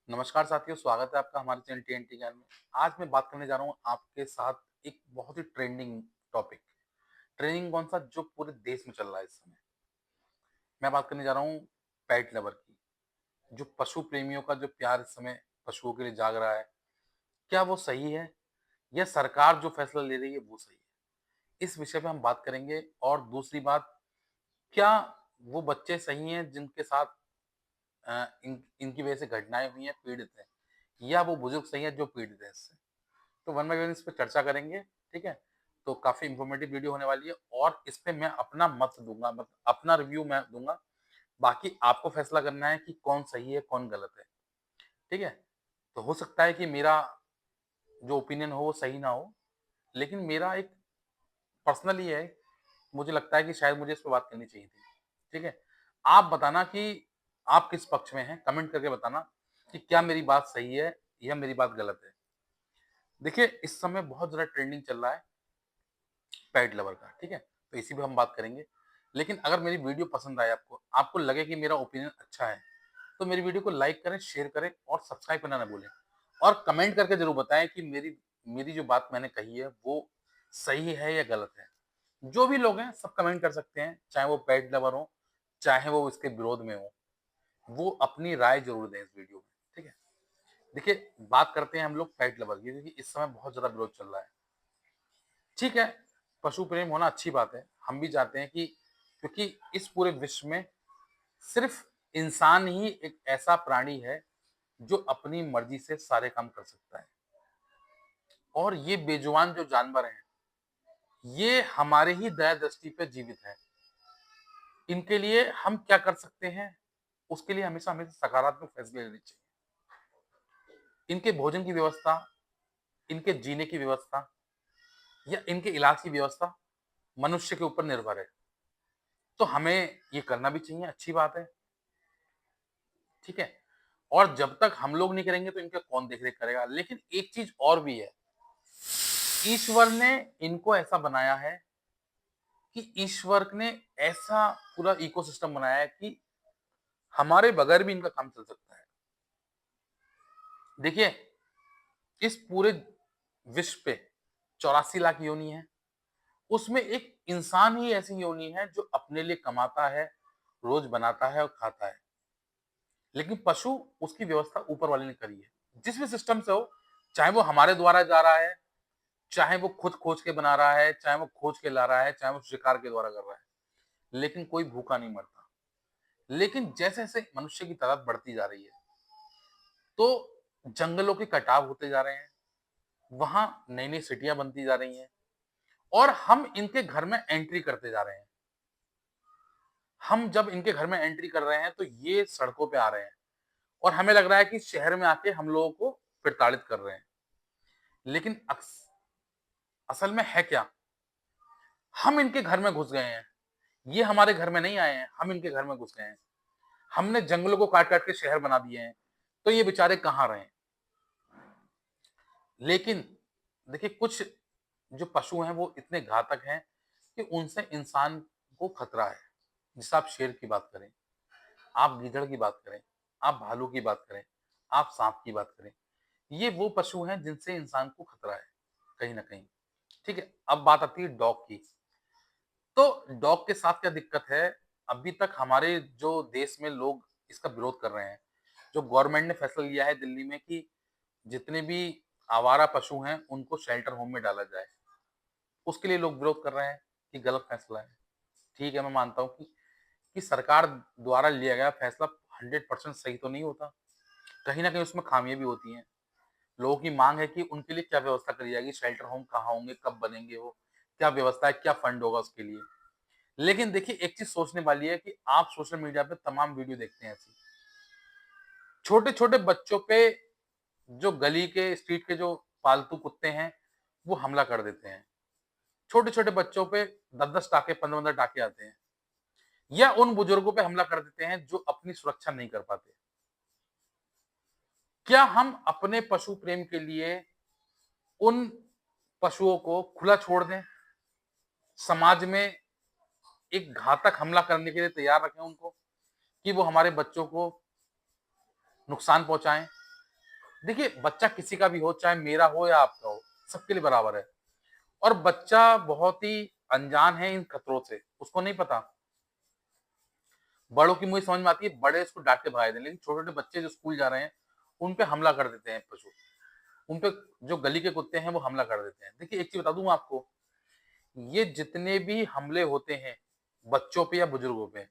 नमस्कार साथियों, स्वागत है आपका हमारे चैनल टीएनटी ज्ञान में। आज मैं बात करने जा रहा हूँ आपके साथ एक बहुत ही ट्रेंडिंग टॉपिक। ट्रेंडिंग कौन सा, जो पूरे देश में चल रहा है इस समय। मैं बात करने जा रहा हूँ पेट लवर की। जो पशु प्रेमियों का जो प्यार इस समय पशुओं के लिए जाग रहा है, क्या वो सही है या सरकार जो फैसला ले रही है वो सही है? इस विषय पे हम बात करेंगे। और दूसरी बात, क्या वो बच्चे सही हैं जिनके साथ इनकी वजह से घटनाएँ हुई हैं, पीड़ित हैं, या वो बुजुर्ग सही हैं जो पीड़ित हैं इससे? तो वन बाय वन इस पे चर्चा करेंगे, ठीक है? तो काफ़ी इन्फॉर्मेटिव वीडियो होने वाली है और इस पे मैं अपना मत दूँगा, मत अपना रिव्यू मैं दूँगा। बाकी आपको फैसला करना है कि कौन सही है, कौन गलत है, ठीक है? तो हो सकता है कि मेरा जो ओपिनियन हो वो सही ना हो, लेकिन मेरा एक पर्सनली है, मुझे लगता है कि शायद मुझे इस पे बात करनी चाहिए थी, ठीक है? आप बताना कि आप किस पक्ष में हैं, कमेंट करके बताना कि क्या मेरी बात सही है या मेरी बात गलत है। देखिए, इस समय बहुत ज़्यादा ट्रेंडिंग चल रहा है पेट लवर का, ठीक है? तो इसी पे हम बात करेंगे। लेकिन अगर मेरी वीडियो पसंद आए आपको, आपको लगे कि मेरा ओपिनियन अच्छा है, तो मेरी वीडियो को लाइक करें, शेयर करें और सब्सक्राइब करना ना भूलें। और कमेंट करके ज़रूर बताएँ कि मेरी मेरी जो बात मैंने कही है, वो सही है या गलत है। जो भी लोग हैं, सब कमेंट कर सकते हैं, चाहे वो पेट लवर हों, चाहे वो इसके विरोध में हों। वो अपनी राय ज़रूर दें इस वीडियो में, ठीक है? देखिए, बात करते हैं हम लोग पेट लवर की, क्योंकि इस समय बहुत ज़्यादा विरोध चल रहा है। ठीक है, पशु प्रेम होना अच्छी बात है। हम भी चाहते हैं कि, क्योंकि इस पूरे विश्व में सिर्फ़ इंसान ही एक ऐसा प्राणी है, जो अपनी मर्ज़ी से सारे काम कर सकता है। और ये बेजुबान जो जानवर हैं, ये हमारे ही दया दृष्टि पे जीवित हैं। इनके लिए हम क्या कर सकते हैं, उसके लिए हमेशा हमें सकारात्मक फैसले लेने चाहिए। इनके भोजन की व्यवस्था, इनके जीने की व्यवस्था या इनके इलाज की व्यवस्था मनुष्य के ऊपर निर्भर है। तो हमें ये करना भी चाहिए, अच्छी बात है, ठीक है? और जब तक हम लोग नहीं करेंगे तो इनका कौन देख-रेख करेगा? लेकिन एक चीज़ और भी है, ईश्वर ने इनको ऐसा बनाया है कि ईश्वर ने ऐसा पूरा इकोसिस्टम बनाया है कि हमारे बगैर भी इनका काम चल सकता है। देखिए, इस पूरे विश्व पे 84 लाख योनि हैं, उसमें एक इंसान ही ऐसी योनि है जो अपने लिए कमाता है, रोज़ बनाता है और खाता है। लेकिन पशु, उसकी व्यवस्था ऊपर वाले ने करी है। जिस भी सिस्टम से हो, चाहे वो हमारे द्वारा जा रहा है, चाहे वो खुद खोज के बना रहा है, चाहे वो खोज के ला रहा है, चाहे वो शिकार के द्वारा कर रहा है, लेकिन कोई भूखा नहीं मरता। लेकिन जैसे-जैसे मनुष्य की तादाद बढ़ती जा रही है, तो जंगलों के कटाव होते जा रहे हैं, वहाँ नई-नई सिटियाँ बनती जा रही हैं और हम इनके घर में एंट्री करते जा रहे हैं। हम जब इनके घर में एंट्री कर रहे हैं, तो ये सड़कों पे आ रहे हैं और हमें लग रहा है कि शहर में आके हम लोगों को प्रताड़ित कर रहे हैं। लेकिन असल में है क्या? हम इनके घर में घुस गए हैं। ये हमारे घर में नहीं आए हैं, हम इनके घर में घुस गए हैं। हमने जंगलों को काट-काट के शहर बना दिए हैं, तो ये बेचारे कहाँ रहें? लेकिन देखिए, कुछ जो पशु हैं वो इतने घातक हैं कि उनसे इंसान को खतरा है। जैसे आप शेर की बात करें, आप गीदड़ की बात करें, आप भालू की बात करें, आप साँप की बात करें। ये वो पशु हैं जिनसे इंसान को खतरा है, कहीं न कहीं। ठीक है? अब बात आती है डॉग की। तो डॉग के साथ क्या दिक्कत है, अभी तक हमारे जो देश में लोग इसका विरोध कर रहे हैं। जो गवर्नमेंट ने फैसला लिया है दिल्ली में कि जितने भी आवारा पशु हैं, उनको शेल्टर होम में डाला जाए। उसके लिए लोग विरोध कर रहे हैं कि गलत फैसला है। ठीक है, मैं मानता हूँ कि सरकार द्वारा लिया गया फैसला 100% सही तो नहीं होता। कहीं न कहीं उसमें खामियाँ भी होती हैं। लोगों की माँग है कि उनके लिए क्या व्यवस्था करी जाएगी, शेल्टर होम कहाँ होंगे, कब बनेंगे वो, क्या व्यवस्था है, क्या फंड होगा उसके लिए। लेकिन देखिए, एक चीज़ सोचने वाली है कि आप सोशल मीडिया पे तमाम वीडियो देखते हैं ऐसी। छोटे-छोटे बच्चों पे, जो गली के, स्ट्रीट के जो पालतू कुत्ते हैं, वो हमला कर देते हैं। छोटे-छोटे बच्चों पे 10-10 टाके, 15-15 टाके आते हैं। या उन बुजुर्गों पे हमला कर देते हैं जो अपनी सुरक्षा नहीं कर पाते। क्या हम अपने पशु प्रेम के लिए उन पशुओं को खुला छोड़ दें? समाज में एक घातक हमला करने के लिए तैयार रखें उनको, कि वो हमारे बच्चों को नुकसान पहुँचाएँ? देखिए, बच्चा किसी का भी हो, चाहे मेरा हो या आपका हो, सबके लिए बराबर है। और बच्चा बहुत ही अनजान है इन खतरों से, उसको नहीं पता। बड़ों की मुझे समझ में आती है, बड़े उसको डाँट के भगा देते हैं, लेकिन छोटे-छोटे बच्चे जो स्कूल जा रहे हैं, उन पे हमला कर देते हैं पशु। उन पे जो गली के कुत्ते हैं, वो हमला कर देते हैं। देखिए, एक चीज़ बता दूँ मैं आपको, ये जितने भी हमले होते हैं, बच्चों पे या बुजुर्गों पे,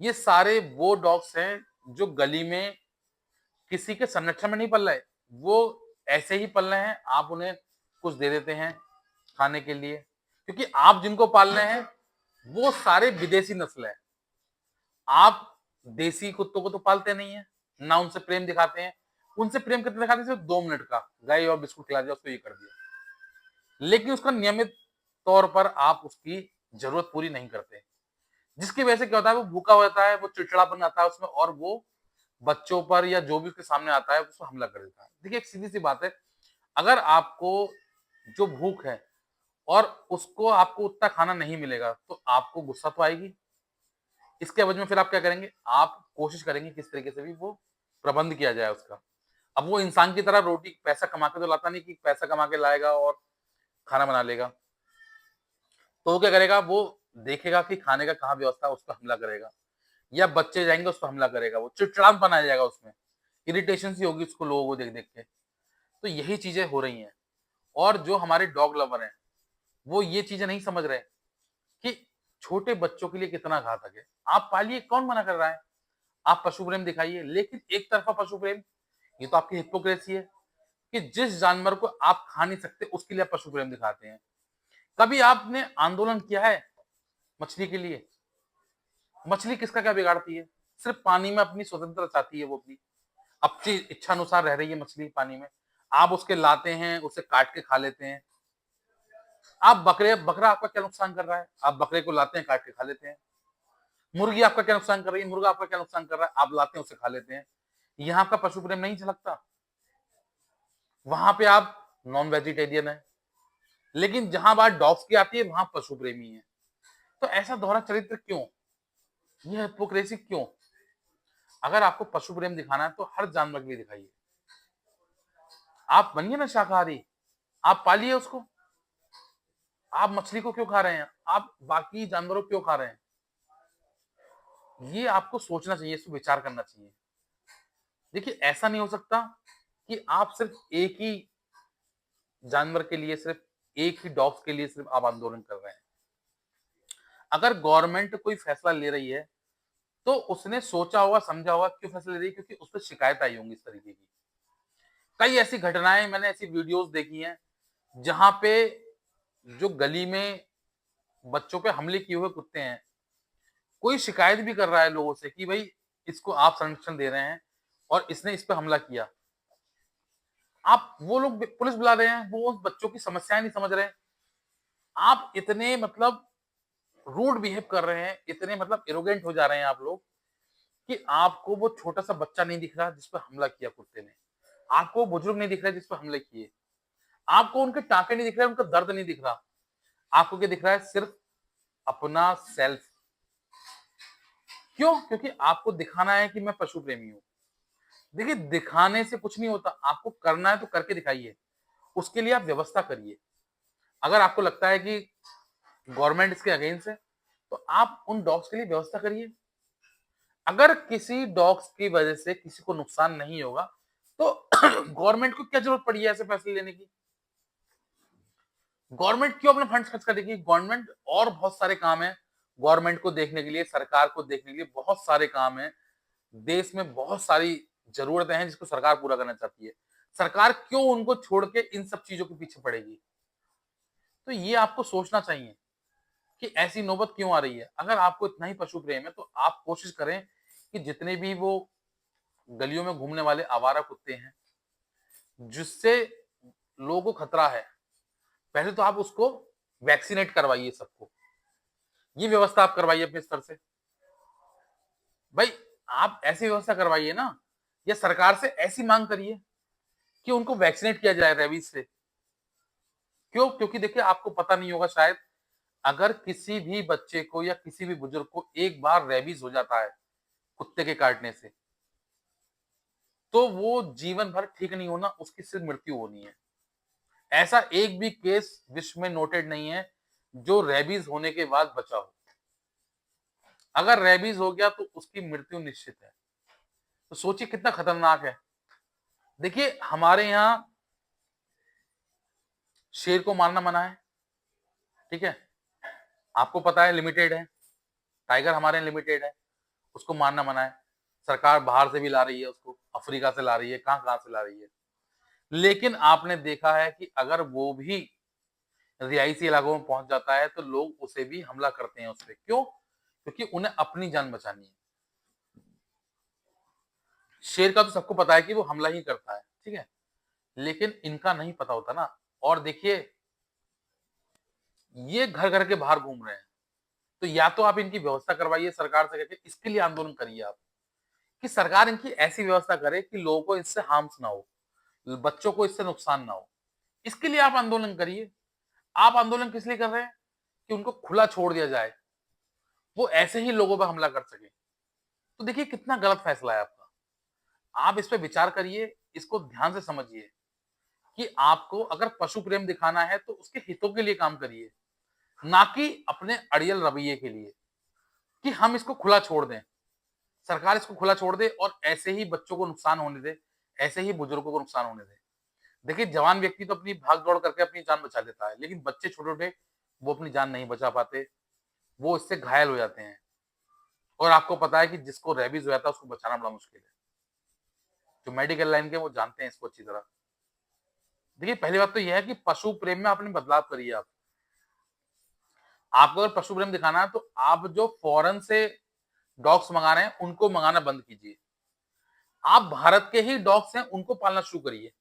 ये सारे वो डॉग्स हैं, जो गली में किसी के संरक्षण में नहीं पल रहे। वो ऐसे ही पल रहे हैं, आप उन्हें कुछ दे देते हैं खाने के लिए, क्योंकि आप जिनको पाल रहे हैं, वो सारे विदेशी नस्ल हैं। आप देसी कुत्तों को तो पालते नहीं है, ना उनसे प्रेम दिखाते हैं। उनसे प्रेम कितना दिखाते हैं? सिर्फ 2 मिनट का, गए और बिस्कुट खिला दिया, उसको ये कर दिया। लेकिन उसका नियमित तौर पर आप उसकी ज़रूरत पूरी नहीं करते। जिसकी वजह से क्या होता है, वो भूखा हो जाता है, वो चिड़चिड़ापन आता है उसमें और वो बच्चों पर या जो भी उसके सामने आता है, उसको हमला कर देता है। देखिए, एक सीधी-सी बात है, अगर आपको जो भूख है और उसको आपको उतना खाना नहीं मिलेगा, तो आपको गुस्सा तो आएगी। इसके एवज में फिर आप क्या करेंगे? आप कोशिश करेंगे किस तरीके से भी वो प्रबंध किया जाए उसका। अब वो इंसान की तरह रोटी पैसा कमा के तो लाता नहीं कि पैसा कमा के लाएगा और खाना बना लेगा। तो वो क्या करेगा? वो देखेगा कि खाने का कहाँ व्यवस्था है, उस पे हमला करेगा या बच्चे जाएँगे उस पे हमला करेगा। वो चिड़चिड़ापन आ जाएगा उसमें, इरिटेशन सी होगी उसको लोगों को देख-देख के। तो यही चीज़ें हो रही हैं और जो हमारे डॉग लवर हैं, वो ये चीज़ें नहीं समझ रहे कि छोटे बच्चों के लिए कितना घातक है। आप पालिए, कौन मना कर रहा है? आप पशु प्रेम दिखाइए, लेकिन एक तरफ़ा पशु प्रेम, ये तो आपकी हिपोक्रेसी है कि जिस जानवर को आप खा नहीं सकते, उसके लिए आप पशु प्रेम दिखाते हैं। कभी आपने आंदोलन किया है मछली के लिए? मछली किसका क्या बिगाड़ती है? सिर्फ़ पानी में अपनी स्वतंत्रता चाहती है वो अपनी। अपनी इच्छानुसार रह रही है मछली पानी में। आप उसके लाते हैं, उसे काट के खा लेते हैं। आप बकरा आपका क्या नुकसान कर रहा है? आप बकरे को लाते हैं, काट के खा लेते हैं। मुर्गी आपका क्या नुकसान कर रही है? मुर्गा आपका क्या नुकसान कर रहा है? आप लाते हैं, उसे खा लेते हैं। यहाँ आपका पशु प्रेम नहीं झलकता? वहाँ पे आप नॉन वेजिटेरियन हैं। लेकिन जहाँ बात डॉग्स की आती है, वहाँ पशु प्रेमी हैं। तो ऐसा दोहरा चरित्र क्यों? ये हिपोक्रेसी क्यों? अगर आपको पशु प्रेम दिखाना है, तो हर जानवर के लिए दिखाइए। आप बनिए ना शाकाहारी, आप पालिए उसको। आप मछली को क्यों खा रहे हैं? आप बाकी जानवरों को क्यों खा रहे हैं? ये आपको सोचना चाहिए, इस पे विचार करना चाहिए। देखिए, ऐसा नहीं हो सकता कि आप सिर्फ़ एक ही जानवर के लिए, सिर्फ़ एक ही डॉग्स के लिए सिर्फ़ आप आंदोलन कर रहे हैं। अगर गवर्नमेंट कोई फैसला ले रही है, तो उसने सोचा होगा, समझा होगा क्यों फैसला ले रही है, क्योंकि उस पे शिकायत आई होंगी इस तरीके की। कई ऐसी घटनाएँ, मैंने ऐसी वीडियोज़ देखी हैं, जहाँ पे जो गली में बच्चों पे हमले किए हुए कुत्ते हैं, कोई शिकायत भी कर रहा है लोगों से कि भई इसको आप संरक्षण दे रहे हैं और इसने इस पे हमला किया। आप वो लोग पुलिस बुला रहे हैं, वो उस बच्चों की समस्याएँ नहीं समझ रहे हैं। आप इतने मतलब रूड बिहेव कर रहे हैं, इतने मतलब एरोगेंट हो जा रहे हैं आप लोग कि आपको वो छोटा-सा बच्चा नहीं दिख रहा जिस पे हमला किया कुत्ते ने। आपको वो बुजुर्ग नहीं दिख रहा है जिस पे हमले किए। आपको उनके टाँके नहीं दिख रहे हैं, उनका दर्द नहीं दिख रहा। आपको क्या दिख रहा है? सिर्फ़ अपना सेल्फ। क्यों? क्योंकि आपको दिखाना है कि मैं पशु प्रेमी हूँ। देखिए, दिखाने से कुछ नहीं होता, आपको करना है तो करके दिखाइए। उसके लिए आप व्यवस्था करिए। अगर आपको लगता है कि गवर्नमेंट इसके अगेंस्ट है, तो आप उन डॉग्स के लिए व्यवस्था करिए। अगर किसी डॉग्स की वजह से किसी को नुकसान नहीं होगा, तो गवर्नमेंट को क्या ज़रूरत पड़ी है ऐसे फैसले लेने की? गवर्नमेंट क्यों अपने फंड्स खर्च करेगी? गवर्नमेंट और बहुत सारे काम हैं, गवर्नमेंट को देखने के लिए, सरकार को देखने के लिए बहुत सारे काम हैं। देश में बहुत सारी ज़रूरतें हैं जिसको सरकार पूरा करना चाहती है। सरकार क्यों उनको छोड़ के इन सब चीज़ों के पीछे पड़ेगी? तो ये आपको सोचना चाहिए कि ऐसी नौबत क्यों आ रही है? अगर आपको इतना ही पशु प्रेम है, तो आप कोशिश करें कि जितने भी वो गलियों में घूमने वाले आवारा कुत्ते हैं, जिससे लोगों को खतरा है, पहले तो आप उसको वैक्सीनेट करवाइए सबको। ये व्यवस्था आप करवाइए अपने स्तर से। भाई, आप ऐसी व्यवस्था करवाइए ना, या सरकार से ऐसी माँग करिए कि उनको वैक्सीनेट किया जाए रेबीज़ से। क्यों? क्योंकि देखिए, आपको पता नहीं होगा शायद, अगर किसी भी बच्चे को या किसी भी बुजुर्ग को एक बार रेबीज़ हो जाता है कुत्ते के काटने से, तो वो जीवन भर ठीक नहीं होना, उसकी सिर्फ मृत्यु होनी है। ऐसा एक भी केस विश्व में नोटेड नहीं है जो रेबीज होने के बाद बचा हो। अगर रेबीज हो गया तो उसकी मृत्यु निश्चित है। तो सोचिए कितना खतरनाक है। देखिए हमारे यहाँ शेर को मारना मना है, ठीक है, आपको पता है लिमिटेड है। टाइगर हमारे यहाँ लिमिटेड है, उसको मारना मना है। सरकार बाहर से भी ला रही है, उसको अफ्रीका से ला रही है, कहां कहां से ला रही है। लेकिन आपने देखा है कि अगर वो भी रिहायशी इलाकों में पहुंच जाता है तो लोग उसे भी हमला करते हैं उस पर। क्यों? क्योंकि उन्हें अपनी जान बचानी है। शेर का तो सबको पता है कि वो हमला ही करता है, ठीक है, लेकिन इनका नहीं पता होता ना। और देखिए ये घर घर के बाहर घूम रहे हैं, तो या तो आप इनकी व्यवस्था करवाइए सरकार से कहकर, इसके लिए आंदोलन करिए आप कि सरकार इनकी ऐसी व्यवस्था करे कि लोगों को इससे हार्म्स ना हो, बच्चों को इससे नुकसान ना हो। इसके लिए आप आंदोलन करिए। आप आंदोलन किस लिए कर रहे हैं? कि उनको खुला छोड़ दिया जाए, वो ऐसे ही लोगों पर हमला कर सके। तो देखिए कितना गलत फैसला है आपका। आप इस पे विचार करिए, इसको ध्यान से समझिए कि आपको अगर पशु प्रेम दिखाना है तो उसके हितों के लिए काम करिए, ना कि अपने अड़ियल रवैये के लिए कि हम इसको खुला छोड़ दें। सरकार इसको खुला छोड़ दे और ऐसे ही बच्चों को नुकसान होने दे, ऐसे ही बुजुर्गों को नुकसान होने दे। देखिए जवान व्यक्ति तो अपनी भाग-दौड़ करके अपनी जान बचा लेता है, लेकिन बच्चे छोटे-छोटे वो अपनी जान नहीं बचा पाते, वो इससे घायल हो जाते हैं। और आपको पता है कि जिसको रेबीज़ हो जाता है उसको बचाना बड़ा मुश्किल है। जो मेडिकल लाइन के वो जानते हैं इसको अच्छी तरह। देखिए पहली बात तो ये है कि पशु प्रेम में आपने बदलाव करिए आप। आपको अगर पशु प्रेम दिखाना है तो आप जो फॉरेन से डॉग्स मंगा रहे हैं उनको मंगाना बंद कीजिए। आप भारत के ही डॉग्स हैं उनको पालना शुरू करिए।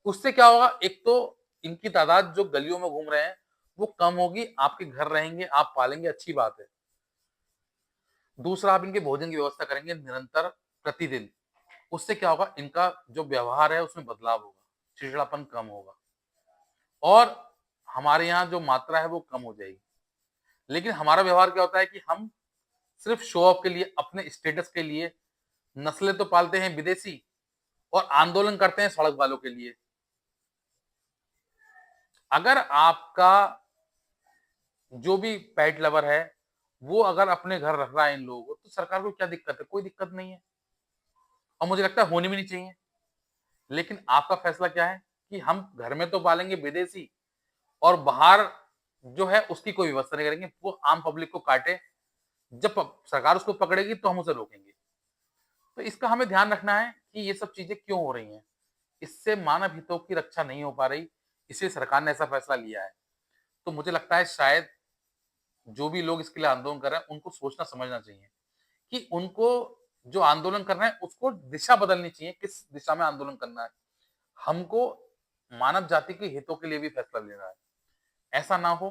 उससे क्या होगा, एक तो इनकी तादाद जो गलियों में घूम रहे हैं वो कम होगी, आपके घर रहेंगे, आप पालेंगे, अच्छी बात है। दूसरा आप इनके भोजन की व्यवस्था करेंगे निरंतर प्रतिदिन, उससे क्या होगा, इनका जो व्यवहार है उसमें बदलाव होगा, चिड़चिड़ापन कम होगा और हमारे यहाँ जो मात्रा है वो कम हो जाएगी। लेकिन हमारा व्यवहार क्या होता है कि हम सिर्फ शो ऑफ के लिए, अपने स्टेटस के लिए नस्लें तो पालते हैं विदेशी और आंदोलन करते हैं सड़क वालों के लिए। अगर आपका जो भी पेट लवर है वो अगर अपने घर रख रहा है इन लोगों को, तो सरकार को क्या दिक्कत है? कोई दिक्कत नहीं है और मुझे लगता है होनी भी नहीं चाहिए। लेकिन आपका फैसला क्या है कि हम घर में तो पालेंगे विदेशी और बाहर जो है उसकी कोई व्यवस्था नहीं करेंगे, वो आम पब्लिक को काटे, जब सरकार उसको पकड़ेगी तो हम उसे रोकेंगे। तो इसका हमें ध्यान रखना है कि ये सब चीजें क्यों हो रही हैं। इससे मानव हितों की रक्षा नहीं हो पा रही, इसलिए सरकार ने ऐसा फैसला लिया है। तो मुझे लगता है शायद जो भी लोग इसके लिए आंदोलन कर रहे हैं उनको सोचना समझना चाहिए कि उनको जो आंदोलन कर रहे हैं उसको दिशा बदलनी चाहिए, किस दिशा में आंदोलन करना है। हमको मानव जाति के हितों के लिए भी फैसला लेना है। ऐसा ना हो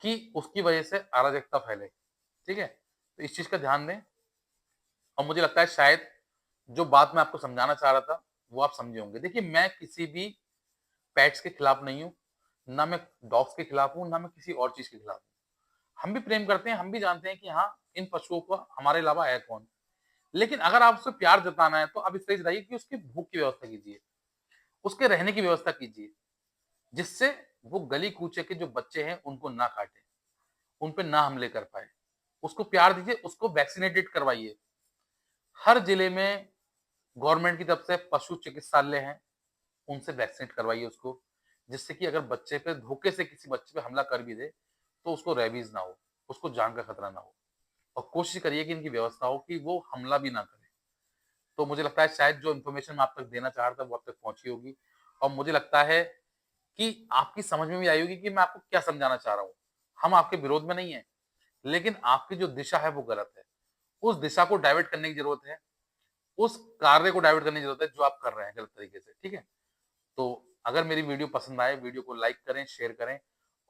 कि उसकी वजह से अराजकता फैले, ठीक है? तो इस चीज का ध्यान दें और मुझे लगता है शायद जो बात मैं आपको समझाना चाह रहा था वो आप समझे होंगे। देखिए मैं किसी भी पेट्स के खिलाफ नहीं हूँ, ना मैं डॉग्स के खिलाफ हूँ, ना मैं किसी और चीज के खिलाफ हूँ। हम भी प्रेम करते हैं, हम भी जानते हैं कि हाँ, इन पशुओं को हमारे अलावा है कौन। लेकिन अगर आप उससे प्यार जताना है तो आप इस तरह से रहिए कि उसकी भूख की व्यवस्था कीजिए, उसके रहने की व्यवस्था कीजिए, जिससे वो गली-कूचे के जो बच्चे हैं उनको ना काटे, उन पे ना हमले कर पाए। उसको प्यार दीजिए, उसको वैक्सीनेटेड करवाइए। हर जिले में गवर्नमेंट की तरफ से पशु चिकित्सालय हैं, उनसे वैक्सीनेट करवाइए उसको, जिससे कि अगर बच्चे पे धोखे से किसी बच्चे पे हमला कर भी दे, तो उसको रेबीज़ ना हो, उसको जान का खतरा ना हो और कोशिश करिए कि इनकी व्यवस्था हो कि वो हमला भी ना करे। तो मुझे लगता है शायद जो इन्फॉर्मेशन मैं आप तक देना चाह रहा था वो आप तक पहुँची होगी और मुझे लगता है कि आपकी समझ में भी आई होगी कि मैं आपको क्या समझाना चाह रहा हूँ। हम आपके विरोध में नहीं हैं, लेकिन आपकी जो दिशा है वो गलत है। उस दिशा को डाइवर्ट करने की ज़रूरत है, उस कार्य को डाइवर्ट करने की ज़रूरत है जो आप कर रहे हैं गलत तरीके से, ठीक है? तो अगर मेरी वीडियो पसंद आए, वीडियो को लाइक करें, शेयर करें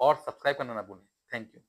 और सब्सक्राइब करना ना भूलें। Thank you.